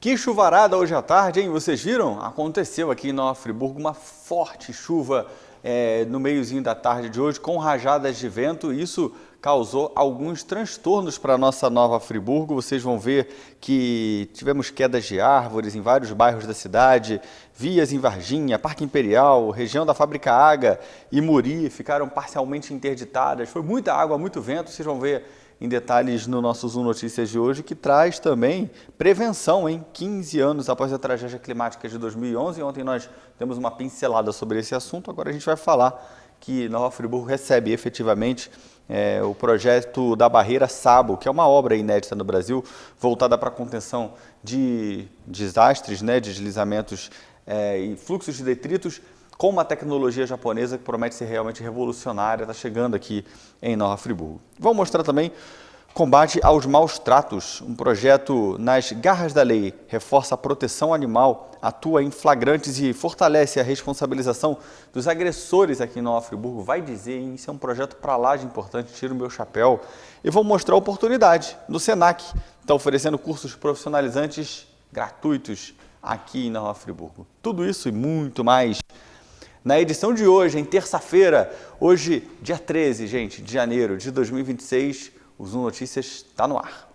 Que chuvarada hoje à tarde, hein? Vocês viram? Aconteceu aqui em Nova Friburgo uma forte chuva no meiozinho da tarde de hoje, com rajadas de vento. Isso causou alguns transtornos para a nossa Nova Friburgo. Vocês vão ver que tivemos quedas de árvores em vários bairros da cidade, vias em Varginha, Parque Imperial, região da Fábrica Aga e Muri ficaram parcialmente interditadas. Foi muita água, muito vento. Vocês vão ver em detalhes no nosso Zoom Notícias de hoje, que traz também prevenção, em 15 anos após a tragédia climática de 2011. Ontem nós temos uma pincelada sobre esse assunto, agora a gente vai falar que Nova Friburgo recebe efetivamente o projeto da Barreira Sabo, que é uma obra inédita no Brasil, voltada para a contenção de desastres, de deslizamentos e fluxos de detritos, com uma tecnologia japonesa que promete ser realmente revolucionária, está chegando aqui em Nova Friburgo. Vamos mostrar também combate aos maus tratos, um projeto nas garras da lei, reforça a proteção animal, atua em flagrantes e fortalece a responsabilização dos agressores aqui em Nova Friburgo. Vai dizer, hein? Isso é um projeto para lá de importante, tiro o meu chapéu. E vou mostrar a oportunidade no Senac, está oferecendo cursos profissionalizantes gratuitos aqui em Nova Friburgo. Tudo isso e muito mais na edição de hoje, em terça-feira, hoje, dia 13, gente, de janeiro de 2026, o Zoom Notícias está no ar.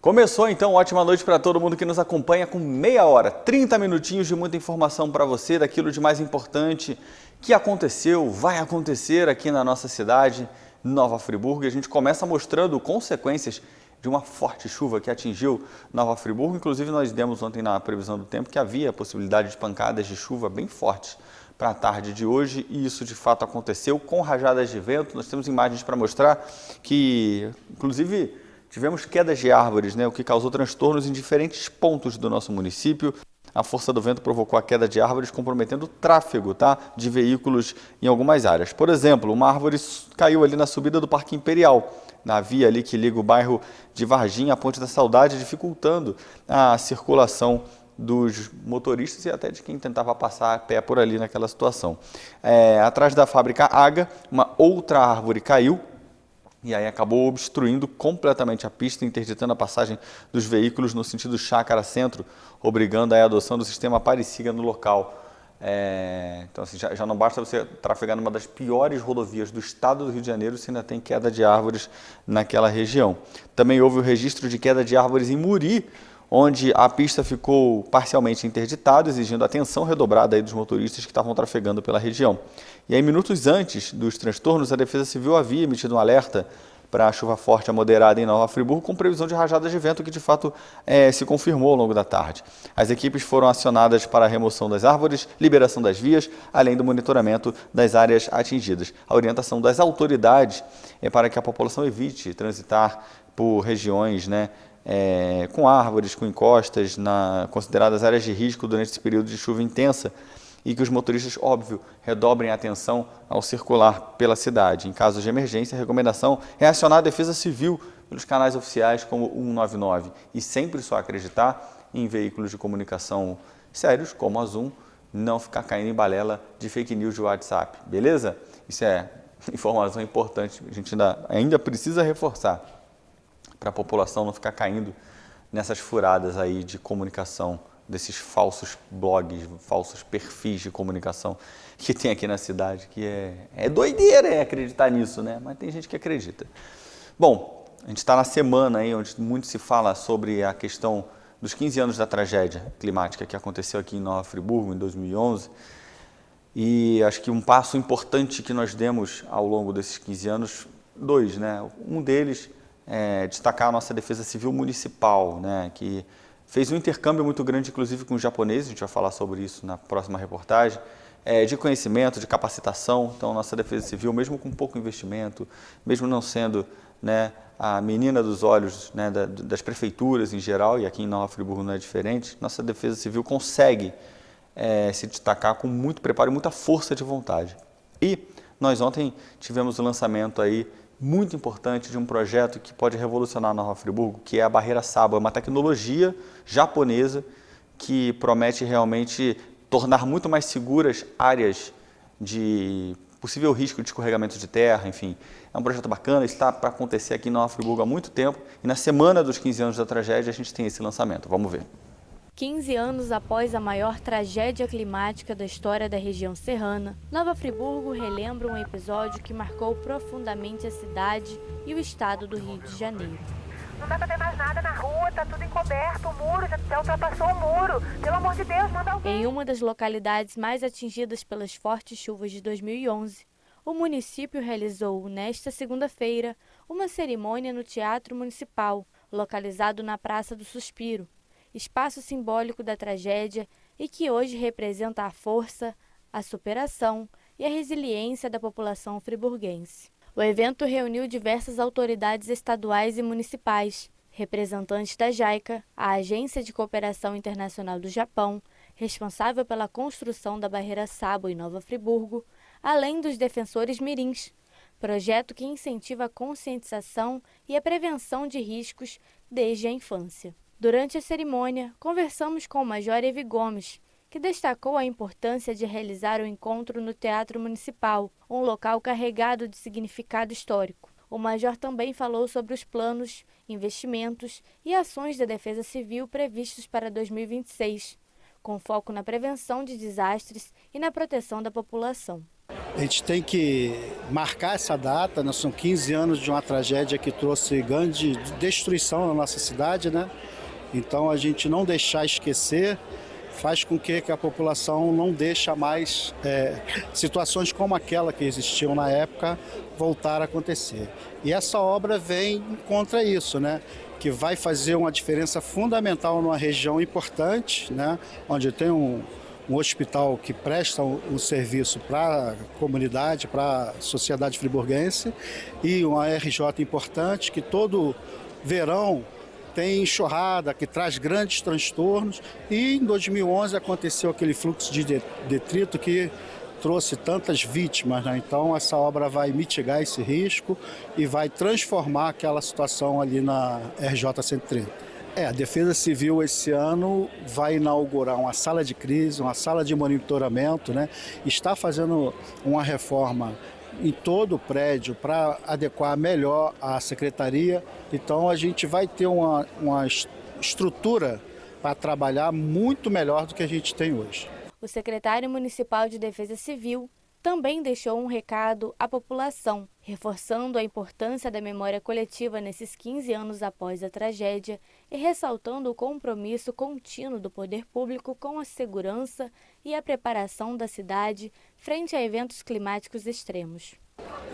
Começou então, ótima noite para todo mundo que nos acompanha com meia hora, 30 minutinhos de muita informação para você, daquilo de mais importante que aconteceu, vai acontecer aqui na nossa cidade, Nova Friburgo. E a gente começa mostrando consequências de uma forte chuva que atingiu Nova Friburgo. Inclusive nós demos ontem na previsão do tempo que havia a possibilidade de pancadas de chuva bem fortes para a tarde de hoje, e isso de fato aconteceu com rajadas de vento. Nós temos imagens para mostrar que, inclusive, tivemos quedas de árvores, o que causou transtornos em diferentes pontos do nosso município. A força do vento provocou a queda de árvores, comprometendo o tráfego de veículos em algumas áreas. Por exemplo, uma árvore caiu ali na subida do Parque Imperial, na via ali que liga o bairro de Varginha à Ponte da Saudade, dificultando a circulação dos motoristas e até de quem tentava passar a pé por ali naquela situação. Atrás da Fábrica Aga, uma outra árvore caiu, e aí acabou obstruindo completamente a pista, interditando a passagem dos veículos no sentido Chácara Centro, obrigando a adoção do sistema Pare-Siga no local. Então, assim, já não basta você trafegar numa das piores rodovias do estado do Rio de Janeiro se ainda tem queda de árvores naquela região. Também houve o registro de queda de árvores em Muri, onde a pista ficou parcialmente interditada, exigindo atenção redobrada aí dos motoristas que estavam trafegando pela região. E aí, minutos antes dos transtornos, a Defesa Civil havia emitido um alerta para a chuva forte a moderada em Nova Friburgo, com previsão de rajadas de vento que de fato se confirmou ao longo da tarde. As equipes foram acionadas para a remoção das árvores, liberação das vias, além do monitoramento das áreas atingidas. A orientação das autoridades é para que a população evite transitar por regiões, com árvores, com encostas, consideradas áreas de risco durante esse período de chuva intensa, e que os motoristas, óbvio, redobrem a atenção ao circular pela cidade. Em casos de emergência, a recomendação é acionar a Defesa Civil pelos canais oficiais como 199 e sempre só acreditar em veículos de comunicação sérios, como a Zoom, não ficar caindo em balela de fake news de WhatsApp, beleza? Isso é informação importante, a gente ainda precisa reforçar para a população não ficar caindo nessas furadas aí de comunicação, desses falsos blogs, falsos perfis de comunicação que tem aqui na cidade, que é doideira acreditar nisso, mas tem gente que acredita. Bom, a gente está na semana aí onde muito se fala sobre a questão dos 15 anos da tragédia climática que aconteceu aqui em Nova Friburgo, em 2011, e acho que um passo importante que nós demos ao longo desses 15 anos, dois, um deles é destacar a nossa Defesa Civil Municipal, que fez um intercâmbio muito grande, inclusive com os japoneses, a gente vai falar sobre isso na próxima reportagem, de conhecimento, de capacitação. Então, nossa Defesa Civil, mesmo com pouco investimento, mesmo não sendo a menina dos olhos das prefeituras em geral, e aqui em Nova Friburgo não é diferente, nossa Defesa Civil consegue se destacar com muito preparo e muita força de vontade. E nós ontem tivemos o lançamento aí muito importante de um projeto que pode revolucionar Nova Friburgo, que é a barreira Sabo. É uma tecnologia japonesa que promete realmente tornar muito mais seguras áreas de possível risco de escorregamento de terra, enfim. É um projeto bacana, está para acontecer aqui em Nova Friburgo há muito tempo e na semana dos 15 anos da tragédia a gente tem esse lançamento. Vamos ver. 15 anos após a maior tragédia climática da história da região serrana, Nova Friburgo relembra um episódio que marcou profundamente a cidade e o estado do Rio de Janeiro. Não dá pra ver mais nada na rua, tá tudo encoberto, o muro já ultrapassou o muro. Pelo amor de Deus, manda alguém. Em uma das localidades mais atingidas pelas fortes chuvas de 2011, o município realizou, nesta segunda-feira, uma cerimônia no Teatro Municipal, localizado na Praça do Suspiro, espaço simbólico da tragédia e que hoje representa a força, a superação e a resiliência da população friburguense. O evento reuniu diversas autoridades estaduais e municipais, representantes da JICA, a Agência de Cooperação Internacional do Japão, responsável pela construção da barreira Sabo em Nova Friburgo, além dos defensores mirins, projeto que incentiva a conscientização e a prevenção de riscos desde a infância. Durante a cerimônia, conversamos com o Major Evi Gomes, que destacou a importância de realizar o encontro no Teatro Municipal, um local carregado de significado histórico. O Major também falou sobre os planos, investimentos e ações da Defesa Civil previstos para 2026, com foco na prevenção de desastres e na proteção da população. A gente tem que marcar essa data, né? São 15 anos de uma tragédia que trouxe grande destruição na nossa cidade, né? Então a gente não deixar esquecer faz com que a população não deixe mais situações como aquela que existiam na época voltar a acontecer. E essa obra vem contra isso, né? Que vai fazer uma diferença fundamental numa região importante, né? Onde tem um hospital que presta um serviço para a comunidade, para a sociedade friburguense, e uma RJ importante que todo verão tem enxurrada, que traz grandes transtornos, e em 2011 aconteceu aquele fluxo de detrito que trouxe tantas vítimas, né? Então essa obra vai mitigar esse risco e vai transformar aquela situação ali na RJ 130. A Defesa Civil esse ano vai inaugurar uma sala de crise, uma sala de monitoramento, né? Está fazendo uma reforma em todo o prédio para adequar melhor a secretaria. Então a gente vai ter uma estrutura para trabalhar muito melhor do que a gente tem hoje. O secretário municipal de Defesa Civil também deixou um recado à população, reforçando a importância da memória coletiva nesses 15 anos após a tragédia e ressaltando o compromisso contínuo do poder público com a segurança e a preparação da cidade frente a eventos climáticos extremos.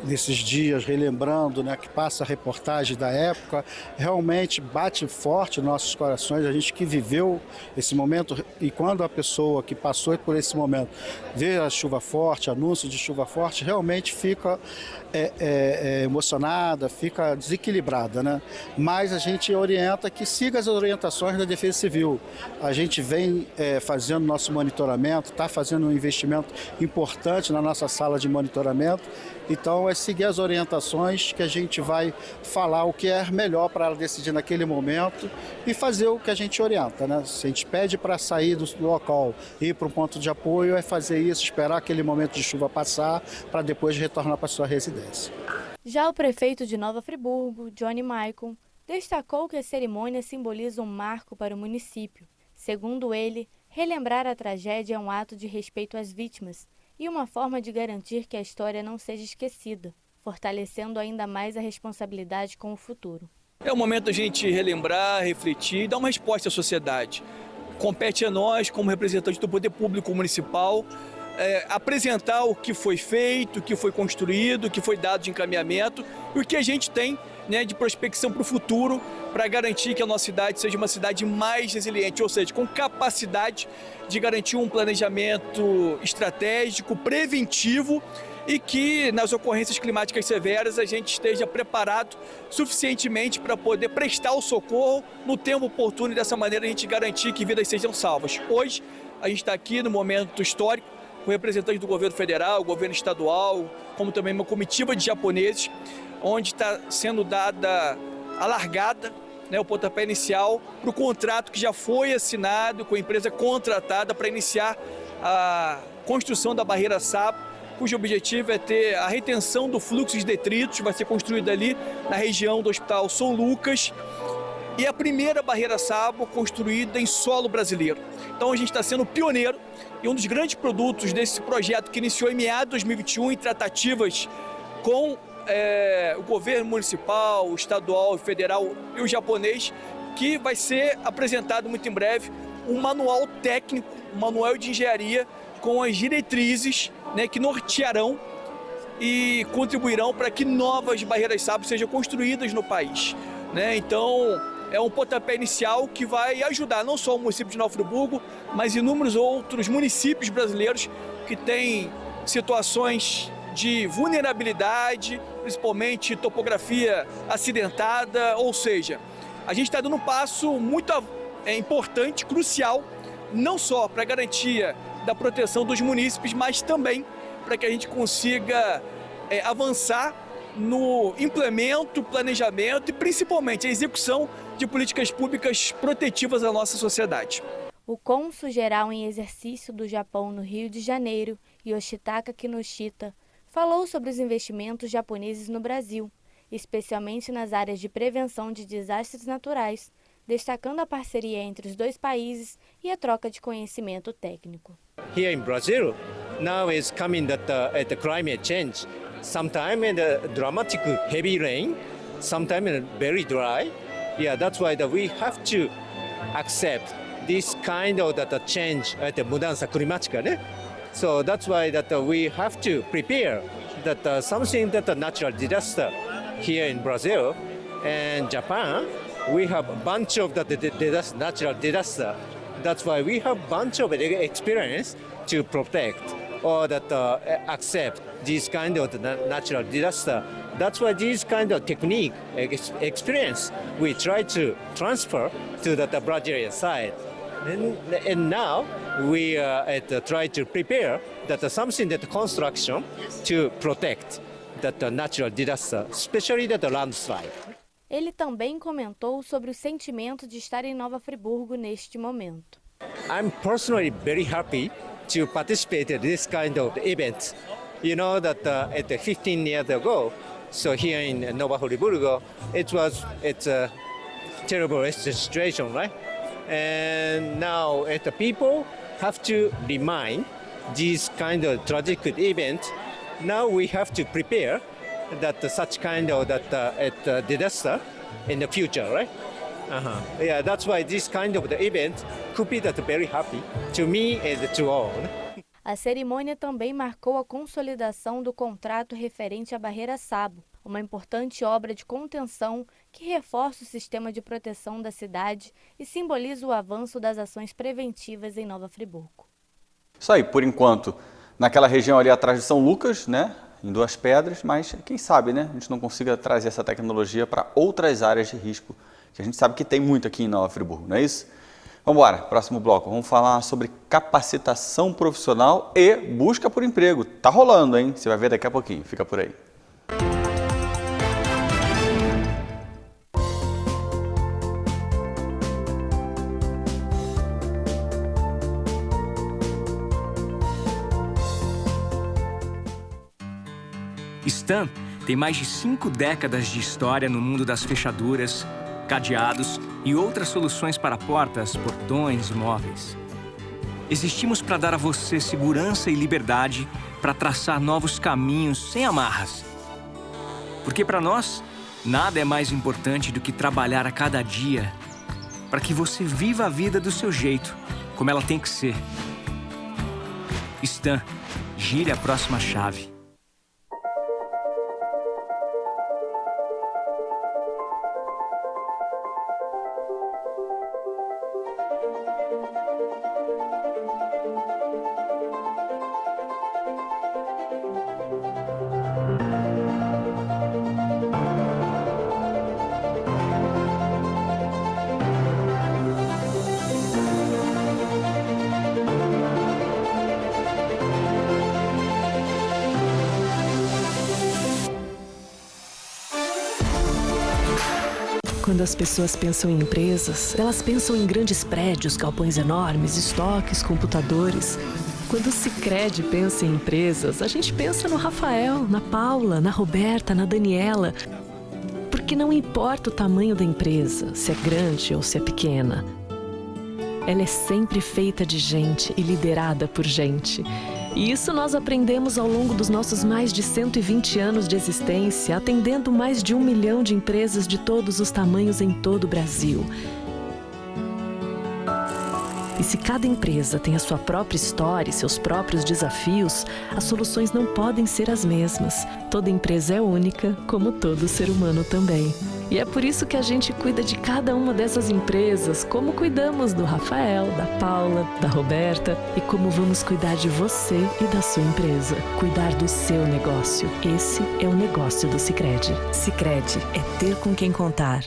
Nesses dias, relembrando, né, que passa a reportagem da época, realmente bate forte nos nossos corações, a gente que viveu esse momento, e quando a pessoa que passou por esse momento vê a chuva forte, anúncio de chuva forte, realmente fica emocionada, fica desequilibrada, né? Mas a gente orienta que siga as orientações da Defesa Civil. A gente vem fazendo nosso monitoramento, está fazendo um investimento importante na nossa sala de monitoramento. Então é seguir as orientações que a gente vai falar o que é melhor para ela decidir naquele momento e fazer o que a gente orienta, né? Se a gente pede para sair do local e ir para um ponto de apoio, é fazer isso, esperar aquele momento de chuva passar para depois retornar para sua residência. Já o prefeito de Nova Friburgo, Johnny Maicon, destacou que a cerimônia simboliza um marco para o município. Segundo ele, relembrar a tragédia é um ato de respeito às vítimas e uma forma de garantir que a história não seja esquecida, fortalecendo ainda mais a responsabilidade com o futuro. É o momento da gente relembrar, refletir e dar uma resposta à sociedade. Compete a nós, como representantes do poder público municipal, apresentar o que foi feito, o que foi construído, o que foi dado de encaminhamento e o que a gente tem, né, de prospecção para o futuro, para garantir que a nossa cidade seja uma cidade mais resiliente, ou seja, com capacidade de garantir um planejamento estratégico, preventivo e que nas ocorrências climáticas severas a gente esteja preparado suficientemente para poder prestar o socorro no tempo oportuno e dessa maneira a gente garantir que vidas sejam salvas. Hoje a gente está aqui no momento histórico, com representantes do governo federal, governo estadual, como também uma comitiva de japoneses, onde está sendo dada a largada, né, o pontapé inicial para o contrato que já foi assinado com a empresa contratada para iniciar a construção da barreira SABO, cujo objetivo é ter a retenção do fluxo de detritos, vai ser construída ali na região do Hospital São Lucas, e a primeira barreira SABO construída em solo brasileiro. Então a gente está sendo pioneiro, e um dos grandes produtos desse projeto que iniciou em meados de 2021 em tratativas com o governo municipal, o estadual, o federal e o japonês, que vai ser apresentado muito em breve um manual técnico, um manual de engenharia com as diretrizes, né, que nortearão e contribuirão para que novas barreiras SABO sejam construídas no país, né? Então é um pontapé inicial que vai ajudar não só o município de Nova Friburgo, mas inúmeros outros municípios brasileiros que têm situações de vulnerabilidade, principalmente topografia acidentada, ou seja, a gente está dando um passo muito importante, crucial, não só para a garantia da proteção dos munícipes, mas também para que a gente consiga avançar no implemento, planejamento e principalmente a execução de políticas públicas protetivas à nossa sociedade. O cônsul-geral em exercício do Japão no Rio de Janeiro, Yoshitaka Kinoshita, falou sobre os investimentos japoneses no Brasil, especialmente nas áreas de prevenção de desastres naturais, destacando a parceria entre os dois países e a troca de conhecimento técnico. Here in Brazil, now is coming that the climate change. Sometimes dramatic heavy rain, sometimes very dry. Yeah, that's why that we have to accept this kind of that change at the mudança climática, né? So that's why that we have to prepare that something that a natural disaster here in Brazil and Japan. We have a bunch of the natural disaster. That's why we have a bunch of experience to protect or that accept this kind of natural disaster. That's why this kind of technique experience we try to transfer to the Brazilian side. And now we try to prepare that something that construction to protect that natural disaster, especially the landslide. Ele também comentou sobre o sentimento de estar em Nova Friburgo neste momento. I'm personally very happy to participate in this kind of event. You know that at 15 years ago, so here in Nova Friburgo, it's a terrible situation, right? And now the people have to remind this kind of tragic event. Now we have to prepare that such kind of disaster in the future, right? Yeah, that's why this kind of the event could be that very happy to me and to all. A cerimônia também marcou a consolidação do contrato referente à barreira SABO, uma importante obra de contenção que reforça o sistema de proteção da cidade e simboliza o avanço das ações preventivas em Nova Friburgo. Isso aí, por enquanto, naquela região ali atrás de São Lucas, né? Em Duas Pedras, mas quem sabe, né? A gente não consiga trazer essa tecnologia para outras áreas de risco, que a gente sabe que tem muito aqui em Nova Friburgo, não é isso? Vamos embora, próximo bloco. Vamos falar sobre capacitação profissional e busca por emprego. Tá rolando, hein? Você vai ver daqui a pouquinho. Fica por aí. Stan tem mais de 5 décadas de história no mundo das fechaduras, cadeados e outras soluções para portas, portões e móveis. Existimos para dar a você segurança e liberdade para traçar novos caminhos sem amarras. Porque para nós, nada é mais importante do que trabalhar a cada dia para que você viva a vida do seu jeito, como ela tem que ser. Stan, gire a próxima chave. quando as pessoas pensam em empresas, elas pensam em grandes prédios, galpões enormes, estoques, computadores. Quando o Sicredi pensa em empresas, a gente pensa no Rafael, na Paula, na Roberta, na Daniela. Porque não importa o tamanho da empresa, se é grande ou se é pequena. Ela é sempre feita de gente e liderada por gente. E isso nós aprendemos ao longo dos nossos mais de 120 anos de existência, atendendo mais de 1 milhão de empresas de todos os tamanhos em todo o Brasil. E se cada empresa tem a sua própria história e seus próprios desafios, as soluções não podem ser as mesmas. Toda empresa é única, como todo ser humano também. E é por isso que a gente cuida de cada uma dessas empresas, como cuidamos do Rafael, da Paula, da Roberta e como vamos cuidar de você e da sua empresa. Cuidar do seu negócio. Esse é o negócio do Sicredi. Sicredi é ter com quem contar.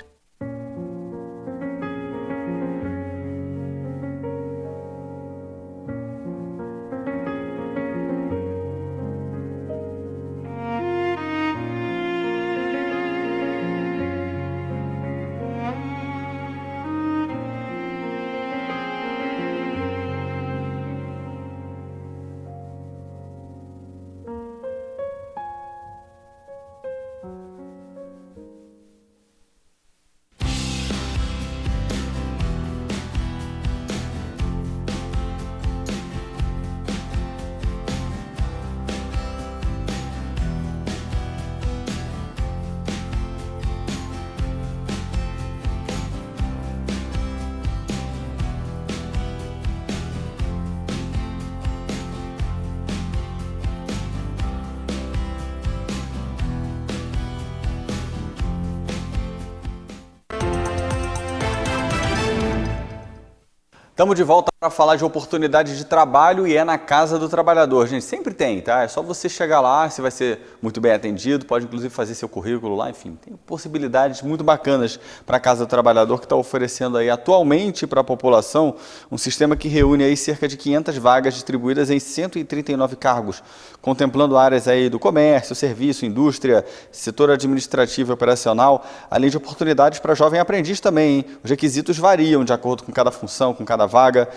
Estamos de volta para falar de oportunidade de trabalho e é na Casa do Trabalhador. Gente, sempre tem, tá? É só você chegar lá, você vai ser muito bem atendido, pode inclusive fazer seu currículo lá, enfim. Tem possibilidades muito bacanas para a Casa do Trabalhador que está oferecendo aí atualmente para a população um sistema que reúne aí cerca de 500 vagas distribuídas em 139 cargos, contemplando áreas aí do comércio, serviço, indústria, setor administrativo e operacional, além de oportunidades para jovem aprendiz também, hein? Os requisitos variam de acordo com cada função, com cada vaga.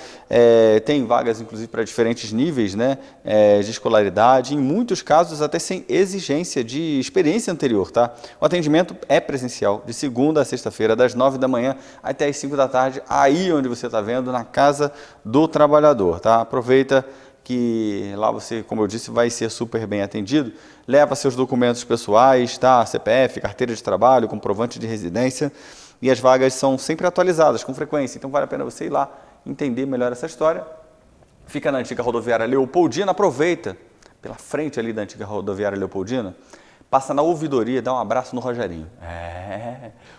Tem vagas, inclusive, para diferentes níveis, né, de escolaridade, em muitos casos até sem exigência de experiência anterior, tá? O atendimento é presencial, de segunda a sexta-feira, das 9 da manhã até as 5 da tarde, aí onde você está vendo, na Casa do Trabalhador, tá? Aproveita que lá você, como eu disse, vai ser super bem atendido. Leva seus documentos pessoais, tá? CPF, carteira de trabalho, comprovante de residência, e as vagas são sempre atualizadas com frequência, então vale a pena você ir lá entender melhor essa história. Fica na antiga rodoviária Leopoldina, aproveita pela frente ali da antiga rodoviária Leopoldina, passa na ouvidoria, dá um abraço no Rogerinho.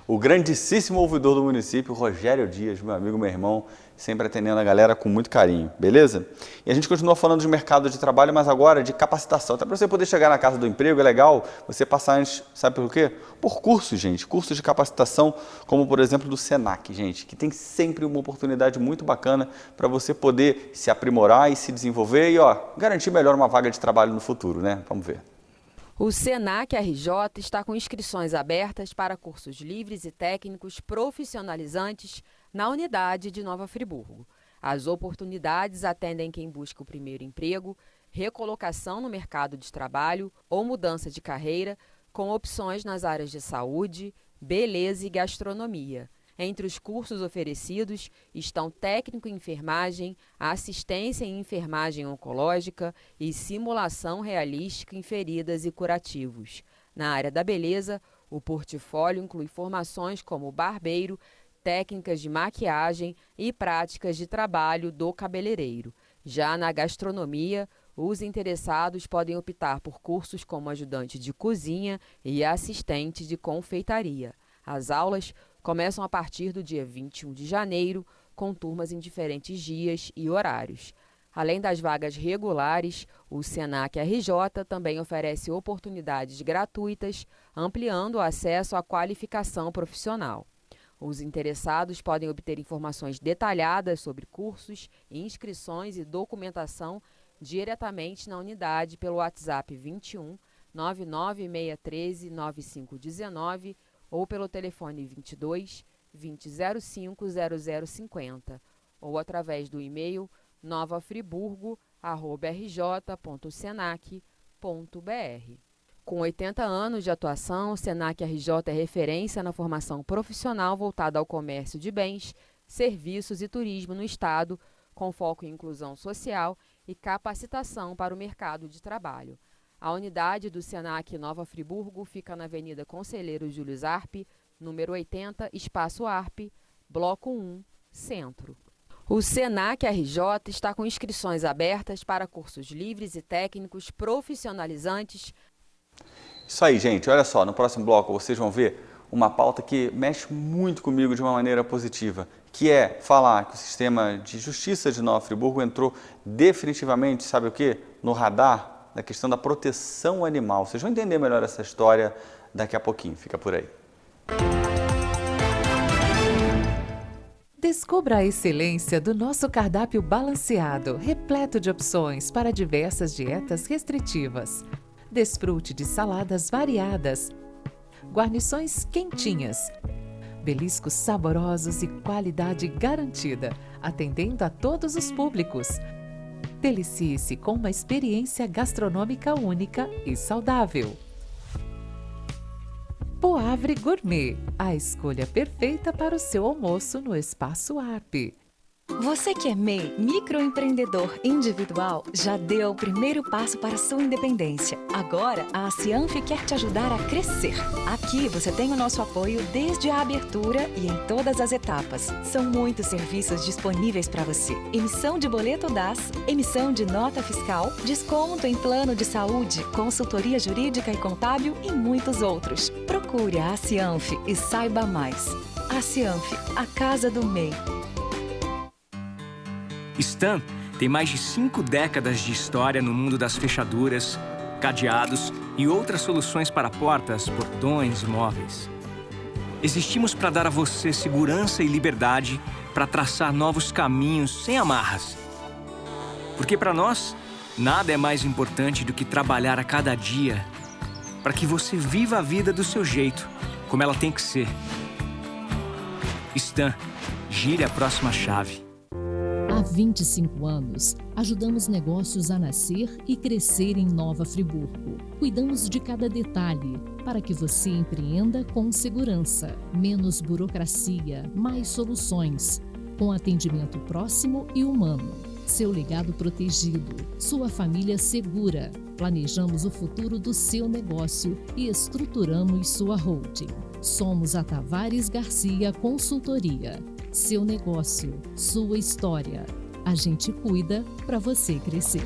O grandíssimo ouvidor do município, Rogério Dias, meu amigo, meu irmão, sempre atendendo a galera com muito carinho, beleza? E a gente continua falando de mercado de trabalho, mas agora de capacitação. Até para você poder chegar na casa do emprego, é legal você passar antes, sabe por quê? Por cursos, gente. Cursos de capacitação, como por exemplo do Senac, gente, que tem sempre uma oportunidade muito bacana para você poder se aprimorar e se desenvolver e, garantir melhor uma vaga de trabalho no futuro, né? Vamos ver. O Senac RJ está com inscrições abertas para cursos livres e técnicos profissionalizantes na unidade de Nova Friburgo. As oportunidades atendem quem busca o primeiro emprego, recolocação no mercado de trabalho ou mudança de carreira, com opções nas áreas de saúde, beleza e gastronomia. Entre os cursos oferecidos estão técnico em enfermagem, assistência em enfermagem oncológica e simulação realística em feridas e curativos. Na área da beleza, o portfólio inclui formações como barbeiro, técnicas de maquiagem e práticas de trabalho do cabeleireiro. Já na gastronomia, os interessados podem optar por cursos como ajudante de cozinha e assistente de confeitaria. As aulas começam a partir do dia 21 de janeiro, com turmas em diferentes dias e horários. Além das vagas regulares, o Senac RJ também oferece oportunidades gratuitas, ampliando o acesso à qualificação profissional. Os interessados podem obter informações detalhadas sobre cursos, inscrições e documentação diretamente na unidade pelo WhatsApp 21 99613 9519 ou pelo telefone 22 2005 0050 ou através do e-mail novafriburgo@rj.senac.br. Com 80 anos de atuação, o Senac RJ é referência na formação profissional voltada ao comércio de bens, serviços e turismo no Estado, com foco em inclusão social e capacitação para o mercado de trabalho. A unidade do Senac Nova Friburgo fica na Avenida Conselheiro Júlio Zarpe, número 80, Espaço Arpe, Bloco 1, Centro. O Senac RJ está com inscrições abertas para cursos livres e técnicos profissionalizantes. Isso aí, gente. Olha só, no próximo bloco vocês vão ver uma pauta que mexe muito comigo de uma maneira positiva, que é falar que o sistema de justiça de Nova Friburgo entrou definitivamente, sabe o quê? No radar da questão da proteção animal. Vocês vão entender melhor essa história daqui a pouquinho. Fica por aí. Descubra a excelência do nosso cardápio balanceado, repleto de opções para diversas dietas restritivas. Desfrute de saladas variadas, guarnições quentinhas, beliscos saborosos e qualidade garantida, atendendo a todos os públicos. Delicie-se com uma experiência gastronômica única e saudável. Poavre Gourmet, a escolha perfeita para o seu almoço no Espaço Arpe. Você que é MEI, microempreendedor individual, já deu o primeiro passo para a sua independência. Agora, a Cianf quer te ajudar a crescer. Aqui você tem o nosso apoio desde a abertura e em todas as etapas. São muitos serviços disponíveis para você. Emissão de boleto DAS, emissão de nota fiscal, desconto em plano de saúde, consultoria jurídica e contábil e muitos outros. Procure a Cianf e saiba mais. A Cianf, a casa do MEI. Stan tem mais de 5 décadas de história no mundo das fechaduras, cadeados e outras soluções para portas, portões e móveis. Existimos para dar a você segurança e liberdade para traçar novos caminhos sem amarras. Porque para nós, nada é mais importante do que trabalhar a cada dia para que você viva a vida do seu jeito, como ela tem que ser. Stan, gire a próxima chave. Há 25 anos, ajudamos negócios a nascer e crescer em Nova Friburgo. Cuidamos de cada detalhe para que você empreenda com segurança, menos burocracia, mais soluções, com atendimento próximo e humano. Seu legado protegido, sua família segura. Planejamos o futuro do seu negócio e estruturamos sua holding. Somos a Tavares Garcia Consultoria. Seu negócio, sua história. A gente cuida para você crescer.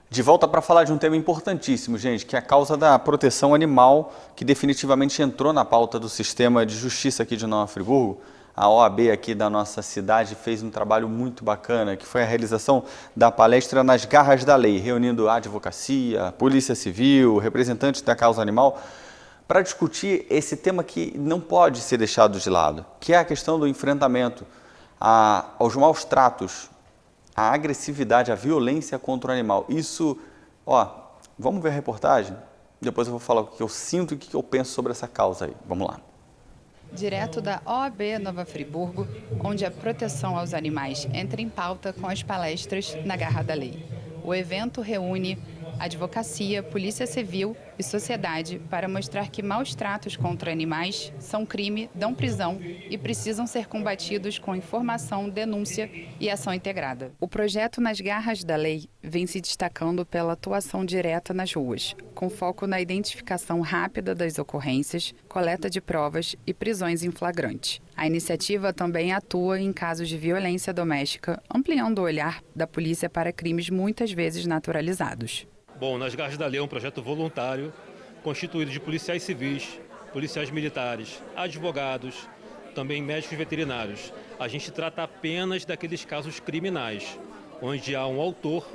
De volta para falar de um tema importantíssimo, gente, que é a causa da proteção animal, que definitivamente entrou na pauta do sistema de justiça aqui de Nova Friburgo. A OAB aqui da nossa cidade fez um trabalho muito bacana, que foi a realização da palestra Nas Garras da Lei, reunindo a advocacia, a Polícia Civil, representantes da causa animal, para discutir esse tema que não pode ser deixado de lado, que é a questão do enfrentamento aos maus tratos, a agressividade, a violência contra o animal. Isso, vamos ver a reportagem? Depois eu vou falar o que eu sinto e o que eu penso sobre essa causa aí. Vamos lá. direto da OAB Nova Friburgo, onde a proteção aos animais entra em pauta com as palestras na Garra da Lei. O evento reúne advocacia, polícia civil e sociedade para mostrar que maus tratos contra animais são crime, dão prisão e precisam ser combatidos com informação, denúncia e ação integrada. O projeto Nas Garras da Lei vem se destacando pela atuação direta nas ruas, com foco na identificação rápida das ocorrências, coleta de provas e prisões em flagrante. A iniciativa também atua em casos de violência doméstica, ampliando o olhar da polícia para crimes muitas vezes naturalizados. Bom, Nas Garras da Lei é um projeto voluntário, constituído de policiais civis, policiais militares, advogados, também médicos veterinários. A gente trata apenas daqueles casos criminais, onde há um autor,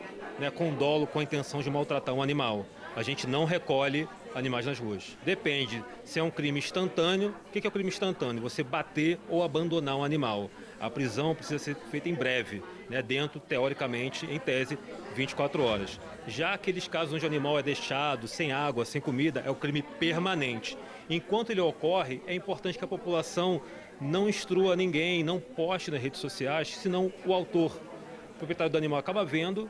com dolo, com a intenção de maltratar um animal. A gente não recolhe animais nas ruas. Depende se é um crime instantâneo. O que é o crime instantâneo? Você bater ou abandonar um animal. A prisão precisa ser feita em breve, dentro, teoricamente, em tese, 24 horas. Já aqueles casos onde o animal é deixado sem água, sem comida, é o crime permanente. Enquanto ele ocorre, é importante que a população não instrua ninguém, não poste nas redes sociais, senão o autor, o proprietário do animal, acaba vendo,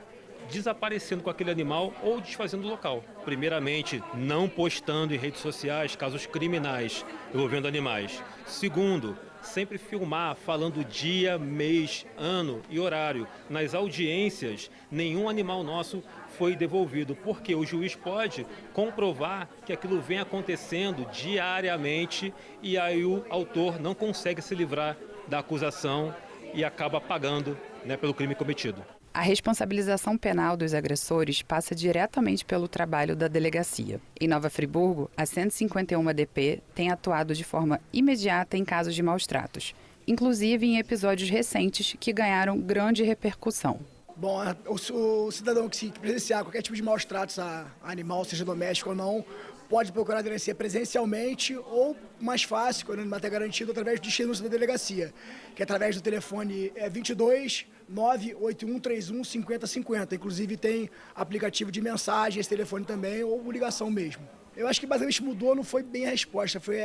desaparecendo com aquele animal ou desfazendo o local. Primeiramente, não postando em redes sociais casos criminais envolvendo animais. Segundo, sempre filmar falando dia, mês, ano e horário. Nas audiências, nenhum animal nosso foi devolvido, porque o juiz pode comprovar que aquilo vem acontecendo diariamente e aí o autor não consegue se livrar da acusação e acaba pagando, pelo crime cometido. A responsabilização penal dos agressores passa diretamente pelo trabalho da delegacia. Em Nova Friburgo, a 151DP tem atuado de forma imediata em casos de maus tratos, inclusive em episódios recentes que ganharam grande repercussão. Bom, o cidadão que presenciar qualquer tipo de maus tratos a animal, seja doméstico ou não, pode procurar a delegacia presencialmente ou, mais fácil, quando não está garantido, através do denúncia da delegacia, que é através do telefone 22 981 31 5050. Inclusive tem aplicativo de mensagem, esse telefone também, ou ligação mesmo. Eu acho que basicamente mudou, não foi bem a resposta, foi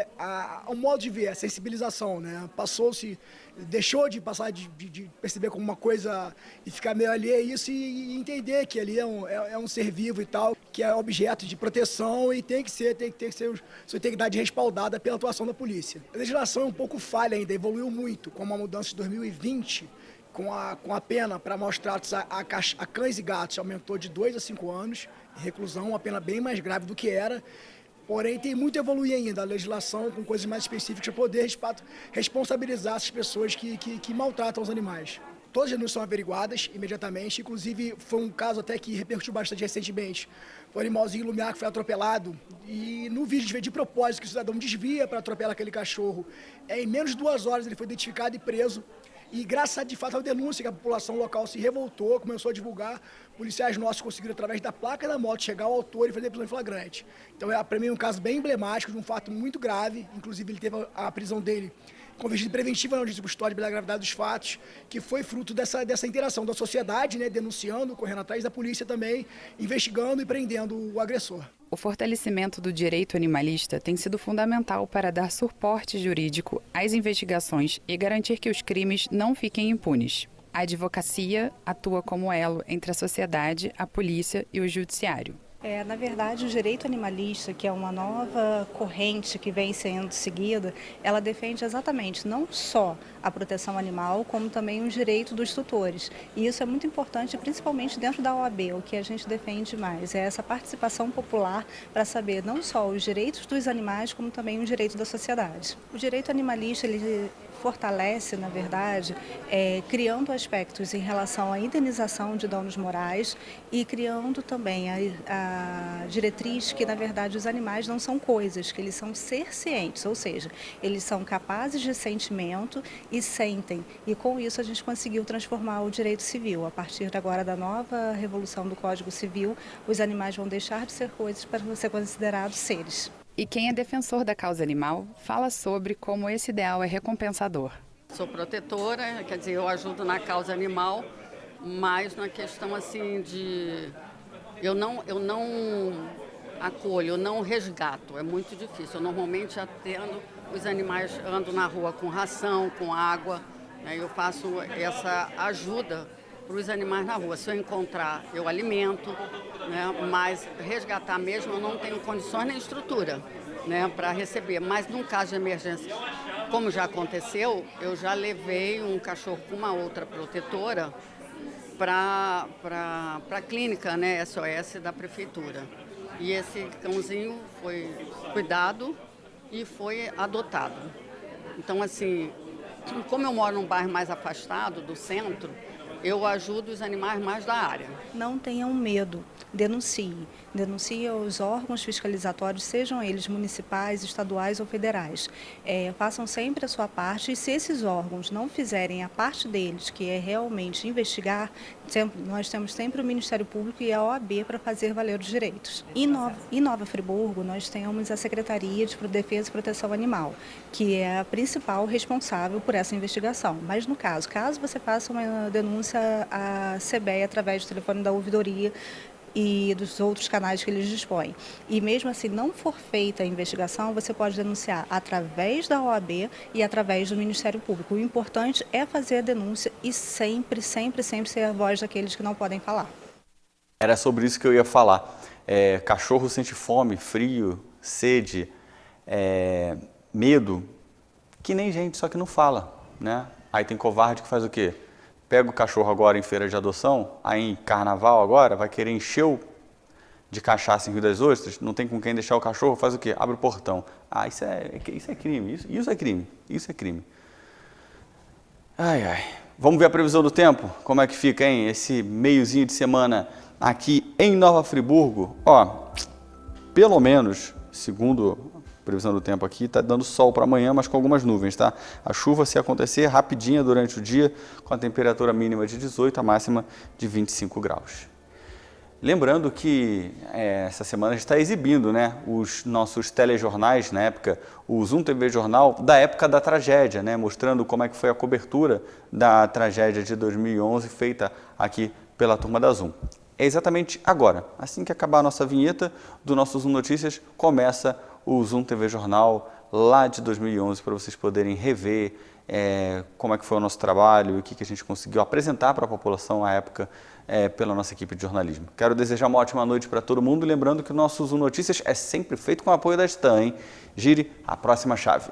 o modo de ver, a sensibilização, Passou-se, deixou de passar de perceber como uma coisa e ficar meio alheio a isso e entender que ali é um ser vivo e tal, que é objeto de proteção e tem que ser sua integridade respaldada pela atuação da polícia. A legislação é um pouco falha ainda, evoluiu muito, com uma mudança de 2020, com a pena para maus tratos a cães e gatos aumentou de 2 a 5 anos, reclusão, uma pena bem mais grave do que era. Porém, tem muito a evoluir ainda a legislação com coisas mais específicas para poder responsabilizar essas pessoas que maltratam os animais. Todas as denúncias são averiguadas imediatamente, inclusive foi um caso até que repercutiu bastante recentemente. Foi um animalzinho lumiar que foi atropelado e no vídeo de propósito que o cidadão desvia para atropelar aquele cachorro. Em menos de 2 horas ele foi identificado e preso. E graças a, de fato, a denúncia que a população local se revoltou, começou a divulgar, policiais nossos conseguiram, através da placa da moto, chegar ao autor e fazer a prisão em flagrante. Então, para mim, é um caso bem emblemático, de um fato muito grave. Inclusive, ele teve a prisão dele com medida preventiva na audiência de custódia pela gravidade dos fatos, que foi fruto dessa interação da sociedade, denunciando, correndo atrás da polícia também, investigando e prendendo o agressor. O fortalecimento do direito animalista tem sido fundamental para dar suporte jurídico às investigações e garantir que os crimes não fiquem impunes. A advocacia atua como elo entre a sociedade, a polícia e o judiciário. Na verdade, o direito animalista, que é uma nova corrente que vem sendo seguida, ela defende exatamente não só a proteção animal, como também o direito dos tutores. E isso é muito importante, principalmente dentro da OAB. O que a gente defende mais é essa participação popular para saber não só os direitos dos animais, como também o direito da sociedade. O direito animalista, ele fortalece, na verdade, criando aspectos em relação à indenização de danos morais e criando também a diretriz que, na verdade, os animais não são coisas, que eles são seres, ou seja, eles são capazes de sentimento e sentem. E com isso a gente conseguiu transformar o direito civil. A partir agora da nova revolução do Código Civil, os animais vão deixar de ser coisas para ser considerados seres. E quem é defensor da causa animal fala sobre como esse ideal é recompensador. Sou protetora, quer dizer, eu ajudo na causa animal, mas na questão assim de... Eu não acolho, eu não resgato, é muito difícil. Eu normalmente atendo os animais andam na rua com ração, com água, né? Eu faço essa ajuda para os animais na rua. Se eu encontrar, eu alimento, né? Mas resgatar mesmo eu não tenho condições nem estrutura, né, para receber. Mas num caso de emergência, como já aconteceu, eu já levei um cachorro com uma outra protetora para a clínica, né, SOS da prefeitura. E esse cãozinho foi cuidado e foi adotado. Então, assim, como eu moro num bairro mais afastado do centro, eu ajudo os animais mais da área. Não tenham medo, denuncie. Denuncie aos órgãos fiscalizatórios, sejam eles municipais, estaduais ou federais. Façam sempre a sua parte e se esses órgãos não fizerem a parte deles, que é realmente investigar, nós temos sempre o Ministério Público e a OAB para fazer valer os direitos. Em Nova Friburgo, nós temos a Secretaria de Defesa e Proteção Animal, que é a principal responsável por essa investigação. Mas no caso você faça uma denúncia à CBE através do telefone da ouvidoria e dos outros canais que eles dispõem. E mesmo assim não for feita a investigação, você pode denunciar através da OAB e através do Ministério Público. O importante é fazer a denúncia e sempre ser a voz daqueles que não podem falar. Era sobre isso que eu ia falar. Cachorro sente fome, frio, sede, medo, que nem gente, só que não fala, né? Aí tem covarde que faz o quê? Pega o cachorro agora em feira de adoção, aí em carnaval agora, vai querer encher de cachaça em Rio das Ostras, não tem com quem deixar o cachorro, faz o quê? Abre o portão. Isso é crime, isso é crime, isso é crime. Ai. Vamos ver a previsão do tempo? Como é que fica, hein? Esse meiozinho de semana aqui em Nova Friburgo. Pelo menos, segundo a previsão do tempo aqui, está dando sol para amanhã, mas com algumas nuvens, tá? A chuva, se acontecer, rapidinha durante o dia, com a temperatura mínima de 18, a máxima de 25 graus. Lembrando que essa semana a gente está exibindo, né, os nossos telejornais, na época, o Zoom TV Jornal, da época da tragédia, né, mostrando como é que foi a cobertura da tragédia de 2011, feita aqui pela turma da Zoom. É exatamente agora, assim que acabar a nossa vinheta do nosso Zoom Notícias, começa o Zoom TV Jornal lá de 2011 para vocês poderem rever como é que foi o nosso trabalho e o que a gente conseguiu apresentar para a população à época pela nossa equipe de jornalismo. Quero desejar uma ótima noite para todo mundo, lembrando que o nosso Zoom Notícias é sempre feito com o apoio da Stan, hein? Gire a próxima chave.